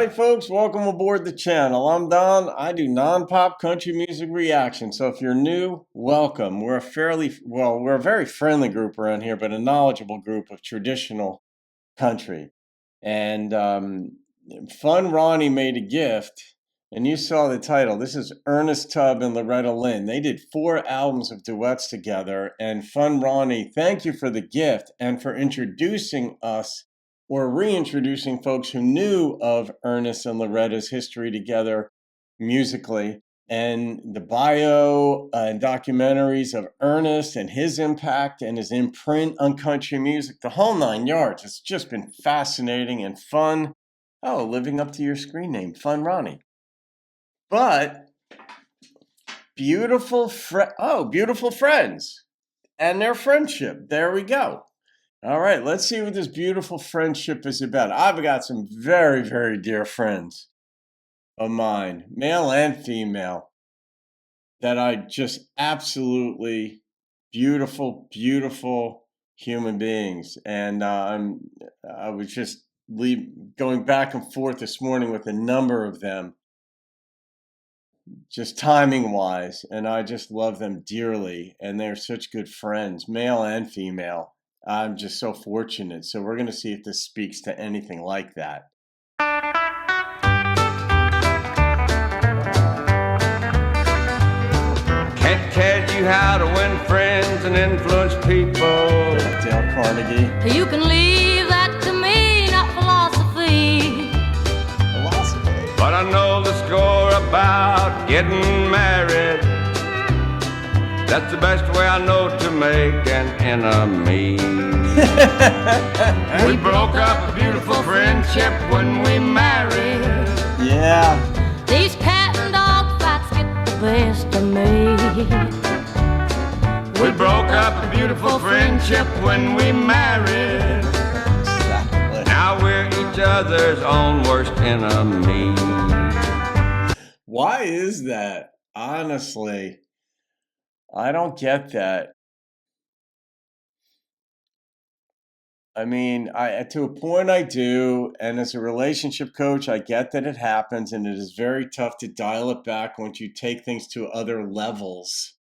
Howdy folks, welcome aboard the channel. I'm Don. I do non-pop country music reaction. So if you're new, welcome. We're a very friendly group around here, but a knowledgeable group of traditional country. And funRonni made a gift, and you saw the title. This is Ernest, Tubb, and Loretta Lynn. They did 4 albums of duets together, and funRonni, thank you for the gift and for introducing us or reintroducing folks who knew of Ernest and Loretta's history together musically, and the bio and documentaries of Ernest and his impact and his imprint on country music, the whole 9 yards. It's just been fascinating and fun. Oh, living up to your screen name, funRonni. But beautiful friends and their friendship. There we go. All right, let's see what this beautiful friendship is about. I've got some very, very dear friends of mine, male and female, that I just absolutely beautiful, beautiful human beings. And I was just going back and forth this morning with a number of them, just timing wise, and I just love them dearly. And they're such good friends, male and female. I'm just so fortunate. So we're going to see if this speaks to anything like that. Can't tell you how to win friends and influence people. Dale Carnegie. You can leave that to me, not philosophy. But I know the score about getting married. That's the best way I know to make an enemy. We broke up a beautiful friendship when we married. Yeah. These cat and dog fights get the best of me. We broke up a beautiful friendship when we married. Exactly. Now we're each other's own worst enemy. Why is that? Honestly, I don't get that. I mean, to a point I do, and as a relationship coach, I get that it happens, and it is very tough to dial it back once you take things to other levels.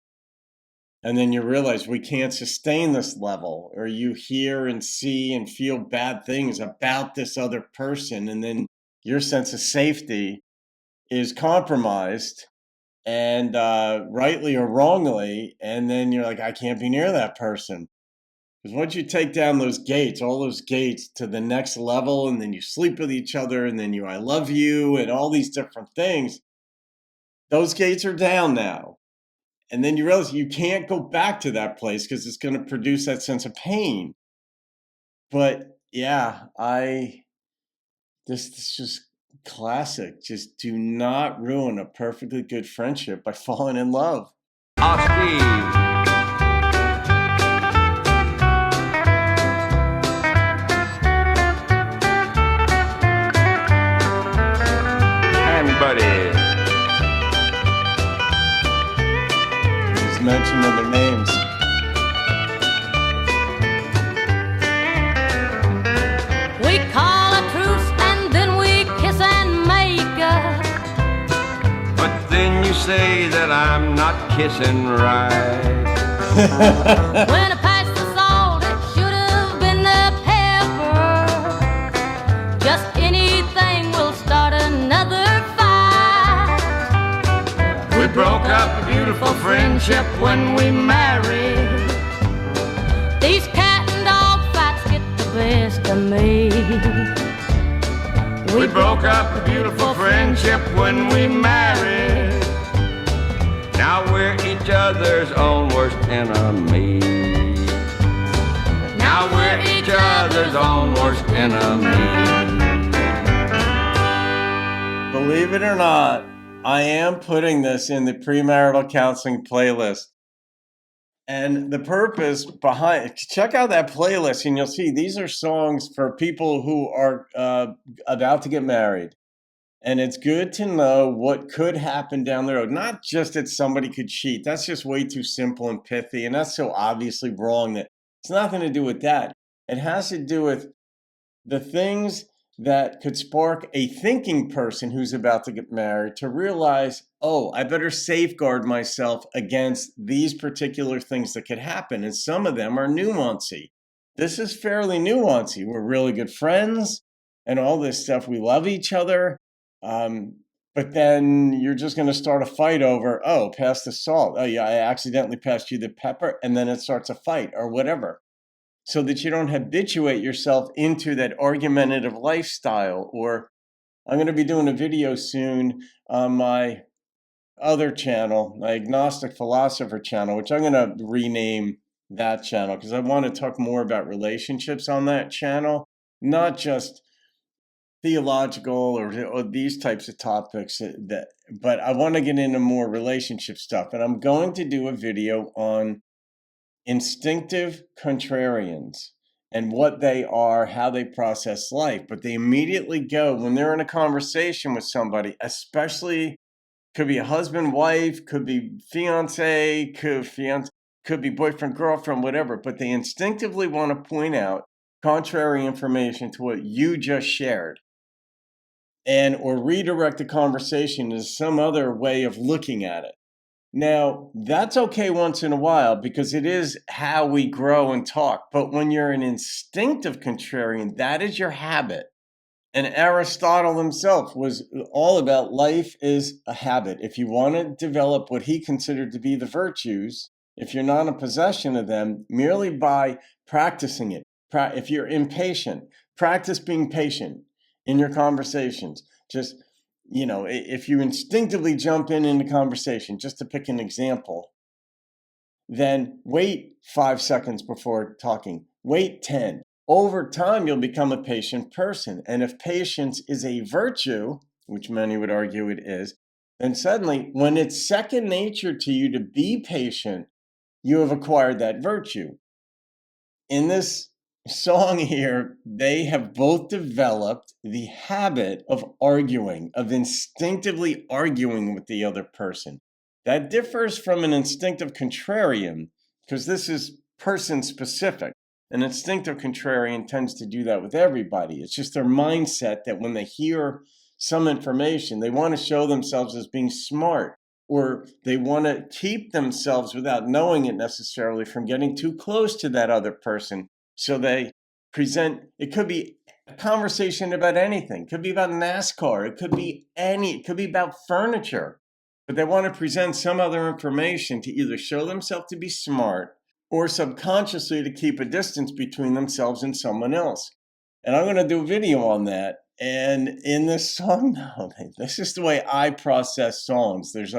And then you realize we can't sustain this level, or you hear and see and feel bad things about this other person, and then your sense of safety is compromised, and rightly or wrongly, and then you're like, I can't be near that person. Because once you take down those gates, all those gates to the next level, and then you sleep with each other, and then I love you, and all these different things, those gates are down now. And then you realize you can't go back to that place because it's going to produce that sense of pain. But yeah, this is just classic. Just do not ruin a perfectly good friendship by falling in love. Steve. Buddy. Just mentioning their names. We call a truce and then we kiss and make up. But then you say that I'm not kissing right. When I passed the salt, it should have been the pepper. Just anything will start another. We broke up a beautiful friendship when we married. These cat and dog fights get the best of me. We broke up a beautiful friendship when we married. Now we're each other's own worst enemy. Now we're each other's own worst enemy. Believe it or not, I am putting this in the premarital counseling playlist. And the purpose behind, check out that playlist and you'll see these are songs for people who are about to get married. And it's good to know what could happen down the road. Not just that somebody could cheat. That's just way too simple and pithy. And that's so obviously wrong that it's nothing to do with that. It has to do with the things that could spark a thinking person who's about to get married to realize, oh, I better safeguard myself against these particular things that could happen. And some of them are nuancy. This is fairly nuancy. We're really good friends and all this stuff. We love each other. But then you're just going to start a fight over, oh, pass the salt. Oh, yeah, I accidentally passed you the pepper. And then it starts a fight or whatever. So that you don't habituate yourself into that argumentative lifestyle. Or I'm going to be doing a video soon on my other channel, my Agnostic Philosopher channel, which I'm going to rename that channel because I want to talk more about relationships on that channel, not just theological or these types of topics, but I want to get into more relationship stuff. And I'm going to do a video on instinctive contrarians and what they are, how they process life. But they immediately go, when they're in a conversation with somebody, especially could be a husband, wife, could be fiance, could be boyfriend, girlfriend, whatever, but they instinctively want to point out contrary information to what you just shared and or redirect the conversation to some other way of looking at it. Now, that's okay once in a while because it is how we grow and talk. But when you're an instinctive contrarian, that is your habit. And Aristotle himself was all about life is a habit. If you want to develop what he considered to be the virtues, if you're not in possession of them, merely by practicing it. If you're impatient, practice being patient in your conversations. Just if you instinctively jump into conversation, just to pick an example, then wait 5 seconds before talking. Wait 10. Over time, you'll become a patient person. And if patience is a virtue, which many would argue it is, then suddenly, when it's second nature to you to be patient, you have acquired that virtue. In this song here, they have both developed the habit of arguing, of instinctively arguing with the other person. That differs from an instinctive contrarian, because this is person specific. An instinctive contrarian tends to do that with everybody. It's just their mindset that when they hear some information, they want to show themselves as being smart, or they want to keep themselves without knowing it necessarily from getting too close to that other person. So they present, it could be a conversation about anything. It could be about NASCAR. It could be about furniture. But they want to present some other information to either show themselves to be smart or subconsciously to keep a distance between themselves and someone else. And I'm going to do a video on that. And in this song now, this is the way I process songs. There's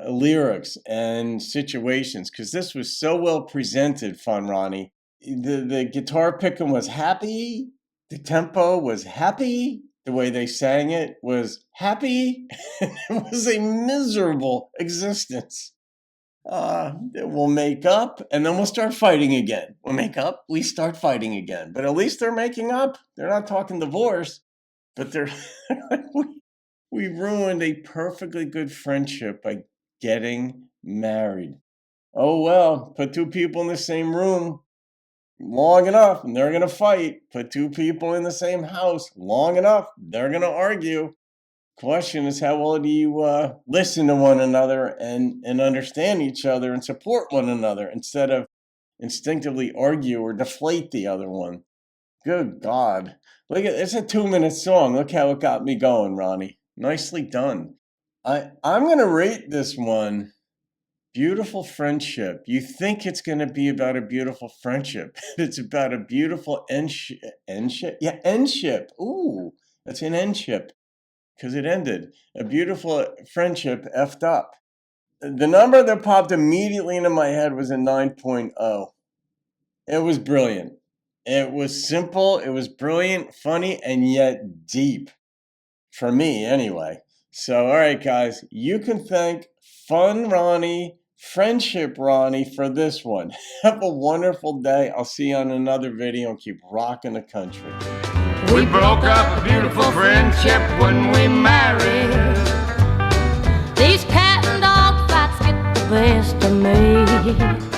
lyrics and situations, because this was so well presented, funRonni. The guitar picking was happy. The tempo was happy. The way they sang it was happy. It was a miserable existence. We'll make up and then we'll start fighting again. We'll make up, we start fighting again. But at least they're making up. They're not talking divorce, but they're we ruined a perfectly good friendship by getting married. Oh well, put two people in the same room long enough and they're going to fight. Put two people in the same house long enough, they're going to argue. Question is, how well do you listen to one another and understand each other and support one another instead of instinctively argue or deflate the other one? Good God. Look at it's a 2-minute song. Look how it got me going, Ronnie. Nicely done. I'm going to rate this one beautiful friendship. You think it's going to be about a beautiful friendship. It's about a beautiful endship. Yeah, endship. Ooh, that's an endship. Because it ended. A beautiful friendship effed up. The number that popped immediately into my head was a 9.0. It was brilliant. It was simple. It was brilliant, funny, and yet deep. For me, anyway. So, all right, guys. You can thank funRonni, Friendship Ronnie, for this one. Have a wonderful day. I'll see you on another video and keep rocking the country. We broke up a beautiful friendship when we married. These cat and dog fights get the best of me.